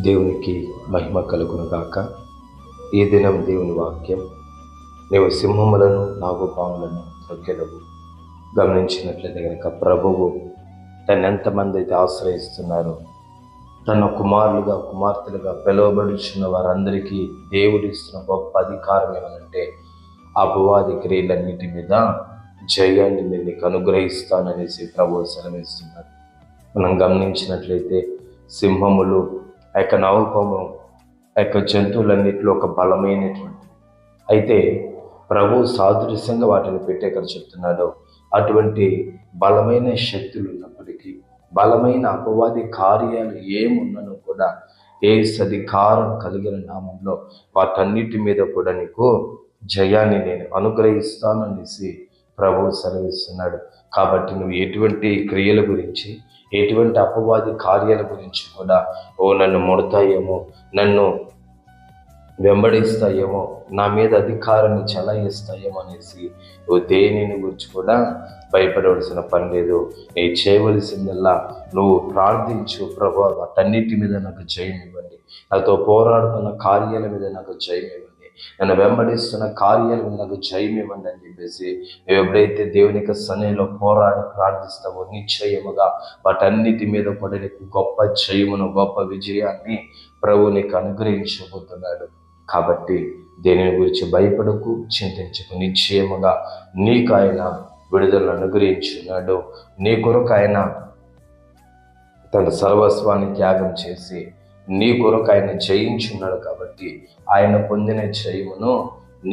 దేవునికి మహిమ కలుగును గాక. ఈ దినం దేవుని వాక్యం, నీవు సింహములను నాగుపాములను త్రొక్కెదవు. గమనించినట్లయితే కనుక ప్రభువు తను ఎంతమంది అయితే ఆశ్రయిస్తున్నారో, తన కుమారులుగా కుమార్తెలుగా పిలువబడుచున్న వారందరికీ దేవుడు ఇస్తున్న గొప్ప అధికారం ఏమనంటే, అపవాది క్రియలన్నిటి మీద జయాన్ని నేను నీకు అనుగ్రహిస్తాననేసి ప్రభువు సెలవిస్తున్నారు. మనం గమనించినట్లయితే సింహములు, ఆ యొక్క నాగుపాము, ఆ యొక్క జంతువులన్నిటిలో ఒక బలమైనటువంటి, అయితే ప్రభు సాదృశ్యంగా వాటిని పెట్టి అక్కడ చెప్తున్నాడు. అటువంటి బలమైన శక్తులు ఉన్నప్పటికీ, బలమైన అపవాది కార్యాలు ఏమున్నను కూడా యేసు అధికారం కలిగిన నామంలో వాటన్నిటి మీద కూడా నీకు జయాన్ని నేను అనుగ్రహిస్తాననేసి ప్రభువు సెలవిస్తున్నాడు. కాబట్టి నువ్వు ఎటువంటి క్రియల గురించి, ఎటువంటి అపవాది కార్యాల గురించి కూడా నన్ను ముడతాయేమో, నన్ను వెంబడిస్తాయేమో, నా మీద అధికారాన్ని చెలాయిస్తాయేమో అనేసి నువ్వు దేనిని గురించి కూడా భయపడవలసిన పని లేదు. నీ చేయవలసిందల్లా నువ్వు ప్రార్థించు, ప్రభువా వాటన్నిటి మీద నాకు జయం ఇవ్వండి, నాతో పోరాడుతున్న కార్యాల మీద నాకు జయం ఇవ్వండి, నన్ను వెంబడిస్తున్న కార్యాల మీద నాకు జయం ఇవ్వండి అని చెప్పేసి నువ్వు ఎప్పుడైతే దేవుని యొక్క సన్నిధిలో పోరాడి ప్రార్థిస్తావో, నిశ్చయముగా వాటన్నిటి మీద కూడా నీకు గొప్ప జయమును, గొప్ప విజయాన్ని ప్రభు నీకు అనుగ్రహించబోతున్నాడు. కాబట్టి దేనిని గురించి భయపడకు, చింతించకు. నిశ్చయముగా నీకు ఆయన విడుదలను అనుగ్రహించున్నాడు. నీ కొరకు ఆయన తన సర్వస్వాన్ని త్యాగం చేసి నీ కొరకు ఆయన జయించున్నాడు. కాబట్టి ఆయన పొందిన జయమును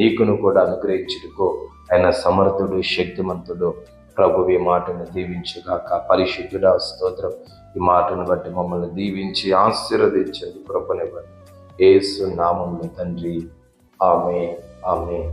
నీకును కూడా అనుగ్రహించుటకు ఆయన సమర్థుడు, శక్తిమంతుడు. ప్రభు ఈ మాటను దీవించుగాక. పరిశుద్ధుడా స్తోత్రం. ఈ మాటను బట్టి మమ్మల్ని దీవించి ఆశీర్వదించండి, కృపనివ్వండి. యేసు నామములో తండ్రి, ఆమేన్, ఆమేన్.